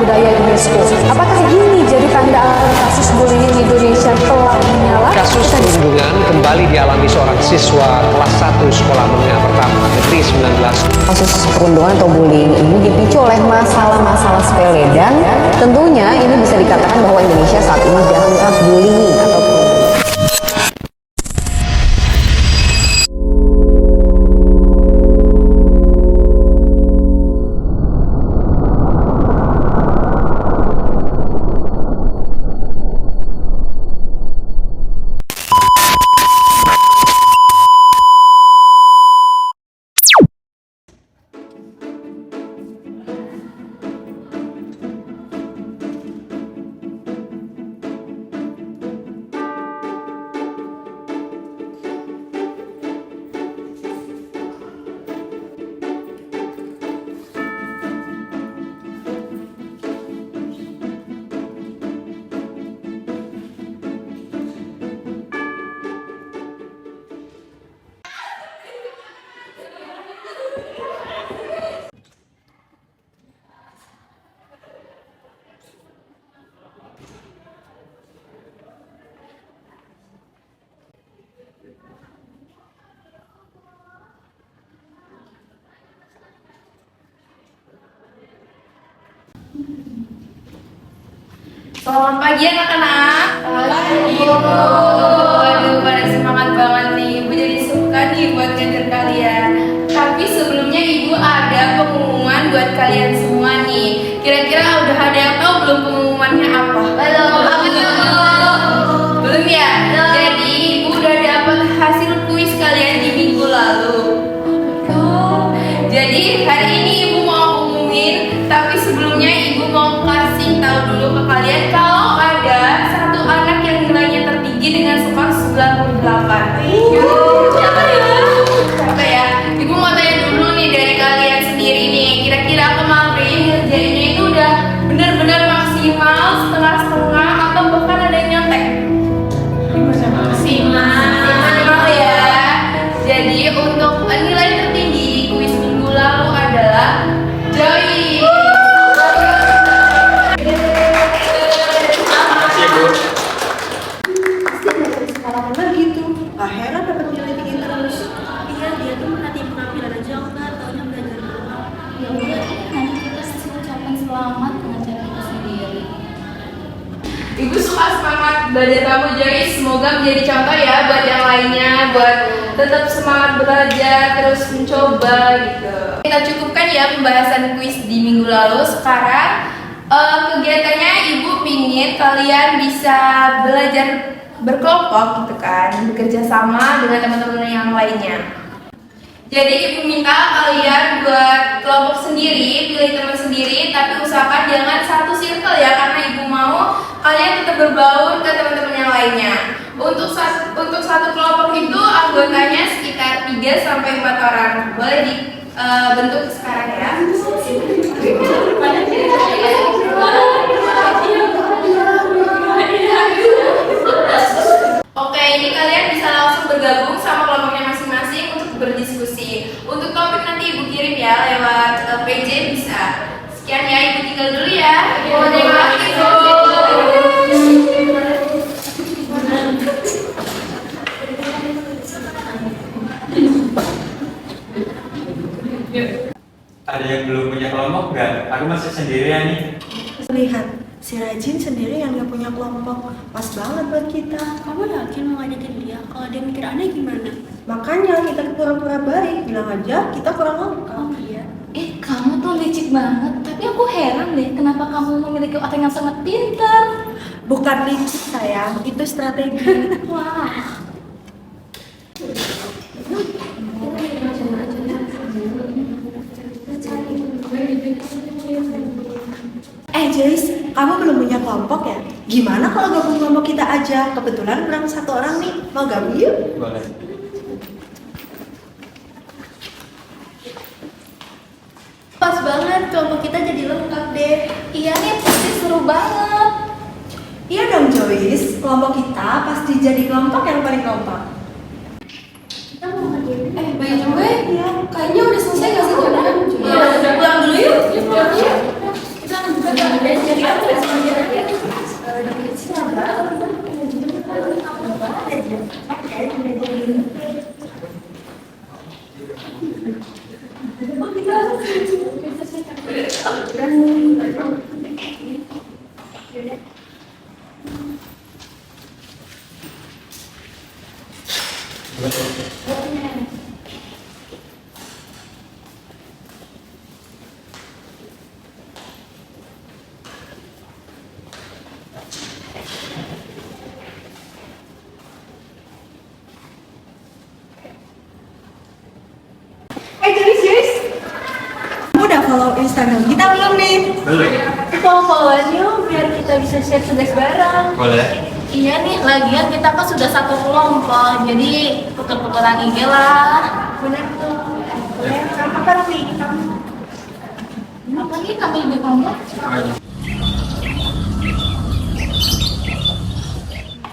budaya UNESCO. Apakah ini jadi tanda alarm kasus bullying di Indonesia telah menyala? Kasus perundungan kembali dialami seorang siswa kelas 1 sekolah menengah pertama negeri 19. Kasus perundungan atau bullying ini dipicu oleh masalah-masalah sepele dan tentunya ini bisa dikatakan bahwa Indonesia saat ini dianggap bullying atau perundungan. Selamat pagi anak-anak. Pagi. Waduh, pada semangat banget nih. Ibu jadi suka nih buat ngajar kalian. Tapi sebelumnya Ibu ada pengumuman buat kalian semua nih. Kira-kira udah ada yang tahu belum pengumumannya apa? Belum ya? Jadi Ibu udah dapat hasil kuis kalian di minggu lalu. Jadi hari ini Ibu mau umumin, tapi sebelumnya Ibu mau kasih tahu dulu ke kalian kalau ada satu anak yang nilainya tertinggi dengan skor 98. Siapa ya? Siapa ya? Ibu mau tanya dulu nih dari kalian sendiri nih, kira-kira kemarin ngerjainnya itu udah benar-benar maksimal, setengah-setengah, atau bahkan ada yang nyontek? Maksimal ya. Jadi untuk nilai tertinggi di kuis minggu lalu adalah Joy. Gak heran dapat nilai tinggi terus. Iya, dia tuh merhatiin penampilan aja, enggak taunya belajar dulu. Ya udah, nanti kita kasih ucapan selamat dengan cara kita sendiri. Ibu suka semangat belajar kamu Joy, semoga menjadi contoh ya buat yang lainnya, buat tetap semangat belajar, terus mencoba gitu. Kita cukupkan ya pembahasan kuis di minggu lalu. Sekarang kegiatannya Ibu pingin kalian bisa belajar berkelompok gitu kan, bekerja sama dengan teman-teman yang lainnya. Jadi Ibu minta kalian buat kelompok sendiri, pilih teman sendiri, tapi usahakan jangan satu circle ya, karena Ibu mau kalian tetap berbaur ke teman-teman yang lainnya. Untuk satu kelompok itu anggotanya sekitar 3 sampai 4 orang. Boleh dibentuk sekarang ya. Oke, ini kalian bisa langsung bergabung sama kelompoknya masing-masing untuk berdiskusi. Untuk topik nanti Ibu kirim ya lewat PJ bisa. Sekian ya, Ibu tinggal dulu ya. Terima kasih Bu. Ada yang belum punya kelompok nggak? Aku masih sendirian nih. Lihat, si Rajin sendiri yang gak punya kelompok. Pas banget buat kita. Kamu yakin mau ngajakin dia? Kalau dia mikir aneh gimana? Makanya kita pura-pura baik. Bilang aja kita kurang lengkap. Oh iya. Kamu tuh licik banget. Tapi aku heran deh, kenapa kamu memiliki otak yang sangat pintar? Bukan licik sayang, itu strategi. Wah. Joyce, kamu belum punya kelompok ya? Gimana kalau gabung kelompok kita aja? Kebetulan kurang 1 orang nih. Mau gabung yuk? Boleh. Pas banget, kelompok kita jadi lengkap deh. Iya nih, pasti seru banget. Iya dong Joyce, kelompok kita pasti jadi kelompok yang paling kompak. Kita mau ngerjain. By the way, kayaknya udah selesai gak sih? Udah pulang dulu yuk. Kita dan jadi apa semuanya ya? Joyce, kamu udah follow Instagram kita belum nih? Belum. Follow-followan yuk biar kita bisa share tugas bareng. Boleh. Iya nih, lagian kita kan sudah satu kelompok, jadi tuker-tukeran IG lah. Bener tuh. Apa nih kamu? Apa nih kami lebih kelompok?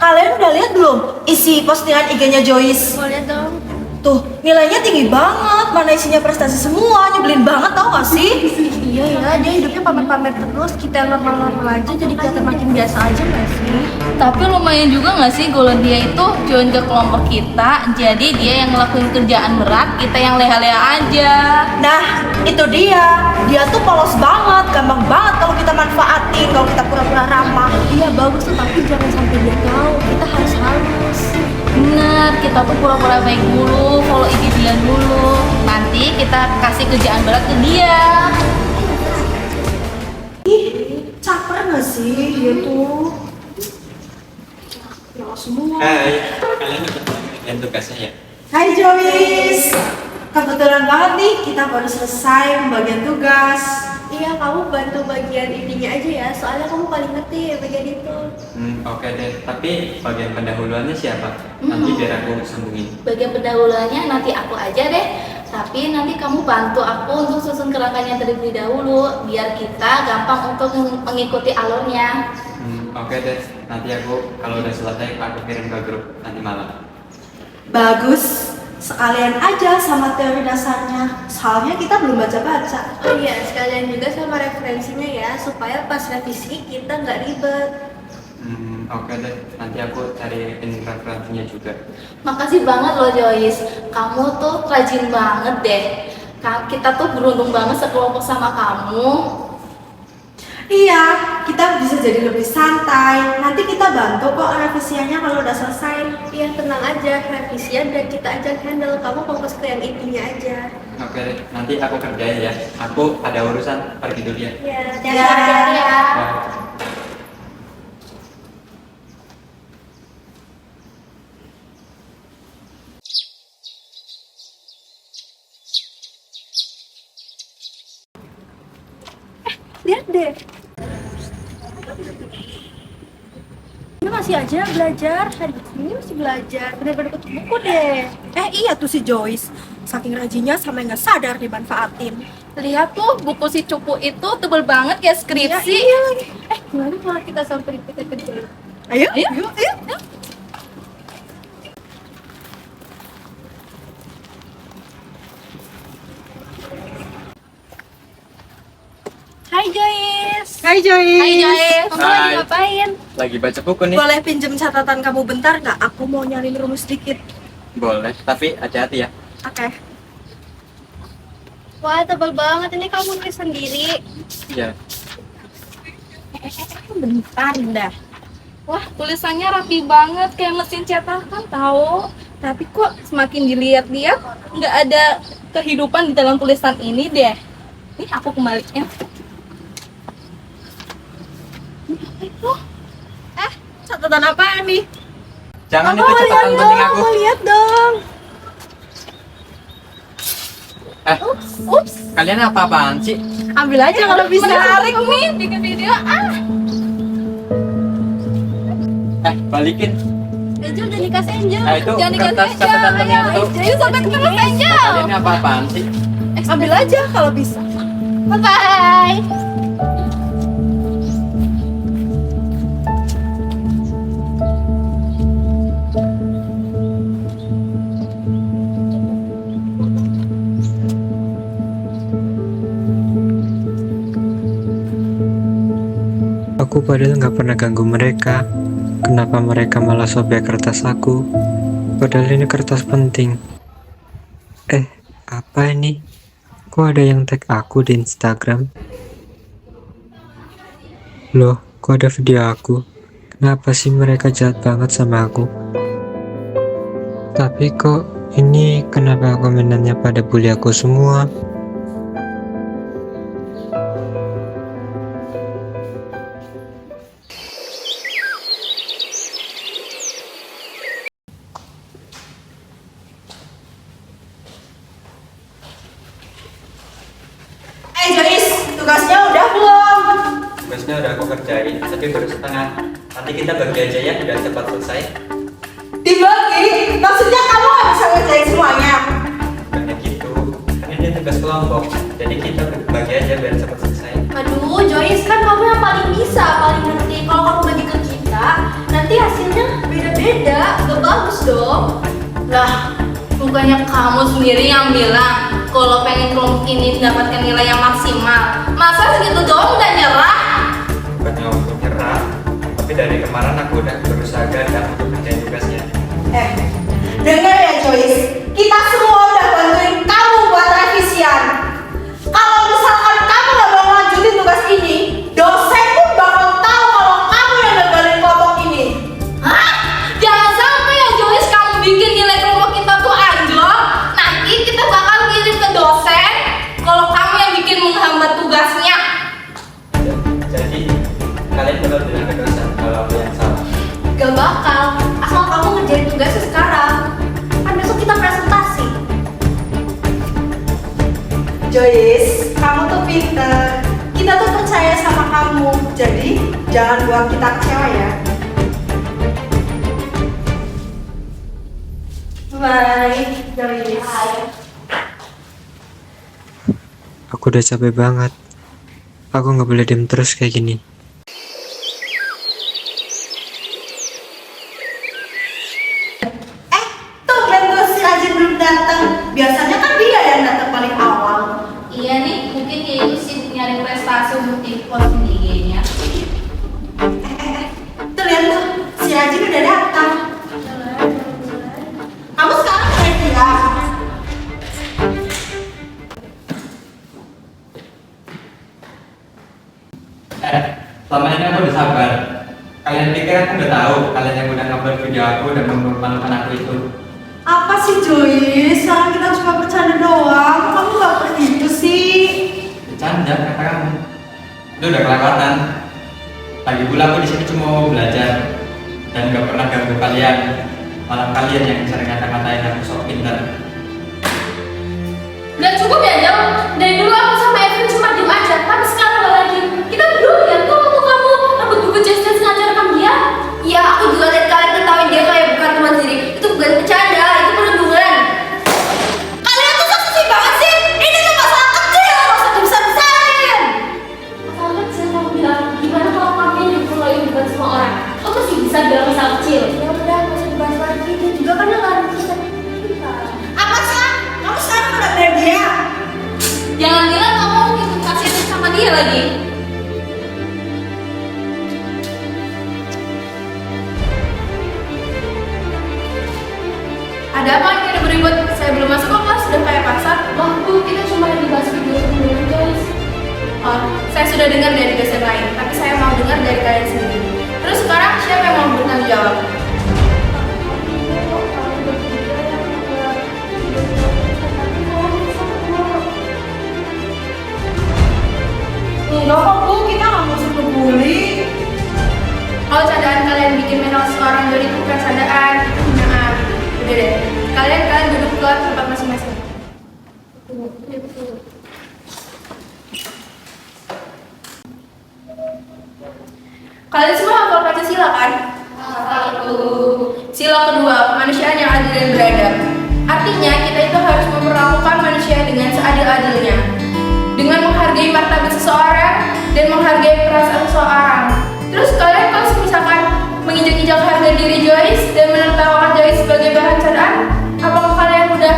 Kalian udah lihat belum isi postingan IG-nya Joyce? Boleh dong. Tuh, nilainya tinggi banget, mana isinya prestasi semua, nyebelin banget tau gak sih? Iya ya, dia hidupnya pamer-pamer terus, kita yang normal-normal aja jadi kelihatan makin biasa aja gak sih? Tapi lumayan juga gak sih kalau dia itu join ke kelompok kita, jadi dia yang ngelakuin kerjaan berat, kita yang leha-leha aja. Nah, itu dia tuh polos banget, gampang banget kalau kita manfaatin, kalau kita pura-pura ramah. Iya bagus tuh, tapi jangan sampai dia tahu, kita harus halus. Bener, kita tuh pura-pura baik dulu, follow IG dia dulu. Nanti kita kasih kerjaan berat ke dia. Ih, caper gak sih dia tuh? Ya semua. Hai, kalian udah ngerjain tugasnya ya? Hai Joyce, kebetulan banget nih kita baru selesai pembagian tugas. Iya, kamu bantu bagian ininya aja ya, soalnya kamu paling ngerti bagian itu. Oke deh. Tapi bagian pendahuluannya siapa? Nanti biar aku sambungin. Bagian pendahuluannya nanti aku aja deh. Tapi nanti kamu bantu aku untuk susun gerakannya terlebih dahulu, biar kita gampang untuk mengikuti alurnya. Oke deh. Nanti aku kalau udah selesai aku kirim ke grup nanti malam. Bagus, sekalian aja sama teori dasarnya, soalnya kita belum baca-baca. Oh iya, sekalian juga sama referensinya ya, supaya pas revisi kita nggak ribet. Oke deh. Nanti aku cari referensinya juga. Makasih banget loh Joyce, kamu tuh rajin banget deh. Kita tuh beruntung banget sekelompok sama kamu. Iya, kita bisa jadi lebih santai. Nanti kita bantu kok revisiannya kalau udah selesai. Iya, tenang aja, revisian dan kita aja handle, kamu fokus ke yang intinya aja. Oke deh. Nanti aku kerjain ya. Aku ada urusan, pergi dulu ya. Iya, Hati-hati ya. Bye. lihat deh. Ini masih aja belajar, hari ini masih belajar, bener-bener kutu buku deh. Iya tuh si Joyce, saking rajinnya sampai nggak sadar dimanfaatin. Lihat tuh buku si Cupu itu tebel banget kayak skripsi. Iya lagi. Gimana kalau kita sampai kita kerja? Ayo. Hai Joyce. Hai Joyce. Hai Joyce. Kamu lagi ngapain? Lagi baca buku nih. Boleh pinjem catatan kamu bentar nggak? Aku mau nyalin rumus dikit. Boleh, tapi hati-hati ya. Oke. Wah, tebal banget, ini kamu nulis sendiri. Iya. Bentar dah. Wah, tulisannya rapi banget kayak mesin cetakan tahu. Tapi kok semakin dilihat-lihat nggak ada kehidupan di dalam tulisan ini deh. Nih aku kembaliin. Catatan apaan nih? Jangan itu catatan penting aku. Mau lihat dong. Ups, Kalian apa-apaan sih? Ambil aja kalau bisa. menarik nih bikin video. Balikin. Angel udah dikasih Angel. Itu Jangan dikasih kertas aja. catatan penting aku. Ayo sampai ke kertas aja. Kalian apa-apaan sih? Ambil aja kalau bisa. Bye bye. Aku padahal nggak pernah ganggu mereka. Kenapa mereka malah sobek kertas aku? Padahal ini kertas penting. Apa ini? Kok ada yang tag aku di Instagram? Loh, kok ada video aku? Kenapa sih mereka jahat banget sama aku? Tapi kok ini kenapa komenannya pada bully aku semua? Joyce, tugasnya udah belum? Tugasnya udah aku kerjain, tapi baru setengah. Nanti kita bagi aja ya biar cepat selesai. Dibagi? Maksudnya kamu nggak bisa ngerjain semuanya? Bukannya gitu, kan ini tugas kelompok. Jadi kita bagi aja biar cepat selesai. Aduh, Joyce, kan kamu yang paling bisa, paling ngerti. Kalau kamu bagi ke kita, nanti hasilnya beda-beda, gak bagus dong. Lah, bukannya kamu sendiri yang bilang kalau pengen kelompok ini mendapatkan nilai yang maksimal. Masa segitu doang udah nyerah? Bukannya aku nyerah, tapi dari kemarin aku udah berusaha ganda untuk kerjain tugasnya. Dengar ya Joyce, kita semua udah bantuin kamu buat revisian. Kalau misalkan kamu nggak mau lanjutin tugas ini, dosen pun bakal tahu kalau kamu yang gagalin kelompok ini. Hah? Jangan sampai ya Joyce kamu bikin nilai kelompok kita tuh anjlok. Nanti kita bakal kirim ke dosen kalau kamu yang bikin menghambat tugasnya. Jadi kalian bakal bilang ke dosen kalau aku yang salah. Gak bakal, asal kamu ngerjain tugasnya sekarang. Kan besok kita presentasi. Joyce, kamu tuh pinter. Kita tuh percaya sama kamu. Jadi jangan buat kita kecewa ya. Baik, Joyce. Aku udah capek banget. Aku nggak boleh diem terus kayak gini. Tuh tuh si Rajin belum datang. Biasanya kan dia yang datang paling awal. Iya nih, mungkin dia itu sibuk nyari prestasi untuk di posting di IG-nya. Tuh lihat tuh, si Rajin udah datang. Kamu sekarang keren ya? Selama ini aku udah sabar. Kalian pikir aku udah tahu kalian yang udah ngupload video aku dan mempermalukan aku itu. Apa sih Joyce? Sekarang kita cuma bercanda doang. Kamu gak begitu sih. Bercanda kata kamu. Itu udah kelewatan. Lagi pula aku di sini cuma mau belajar dan gak pernah ganggu kalian. Malah kalian yang sering ngata-ngatain aku sok pintar. Udah cukup ya Jel, dari dulu aku sama Evelyn cuma diem aja, tapi sekarang gak lagi. Kita berdua lihat tuh waktu kamu rambut buku jas-jas ngajarkan dia. Iya, aku juga lihat kalian ketawain dia kayak bukan teman sendiri. Itu bukan bercanda, itu perundungan. Kalian tuh seksi banget sih. Ini tuh masalah kecil, nggak usah dibesar-besarin. Masalah kecil kamu bilang, gimana kalau kamu yang dipulauin bukan semua orang? Kamu masih bisa bilang masalah kecil. Ya udah, nggak usah dibahas lagi. Dia juga kan yang nggak bisa kita. Apa sih? Kamu sekarang udah bener dia. Jangan bilang kamu ikut kasih sama dia lagi. Ada apa ini ada beribut? Saya belum masuk kok kelas, sudah kayak pasar. Loh Bu, kita cuma lagi bahas video sebelumnya Joyce. Oh, saya sudah dengar dari dosen lain, tapi saya mau dengar dari kalian sendiri. Terus sekarang siapa yang mau bertanggung jawab? Enggak kok Bu, kita nggak maksud ngebully. Kalau candaan kalian bikin mental seorang jadi itu bukan candaan, itu hinaan. Udah deh, kalian duduk ke tempat masing-masing. Kalian semua hafal Pancasila kan? Sila kedua, kemanusiaan yang adil dan beradab. Artinya kita itu harus memperlakukan manusia dengan seadil-adilnya, dengan menghargai martabat seseorang dan menghargai perasaan seseorang. Terus kalian kalau misalkan menginjak-injak harga diri Joyce dan menertawakan Joyce sebagai bahan candaan, apakah kalian udah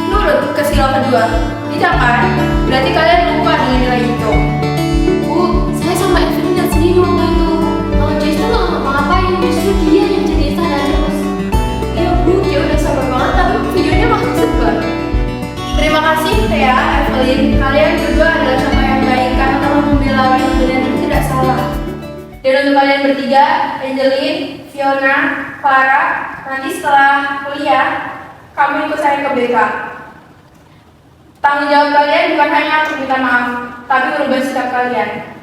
nurut ke sila kedua? Tidak kan? Berarti kalian lupa dengan nilai itu. Bu, saya sama Evelyn lihat sendiri waktu itu. Dan untuk kalian bertiga, Angelin, Fiona, Clara, nanti setelah kuliah, kamu ikut saya ke BK. Tanggung jawab kalian bukan hanya untuk minta maaf, tapi merubah sikap kalian.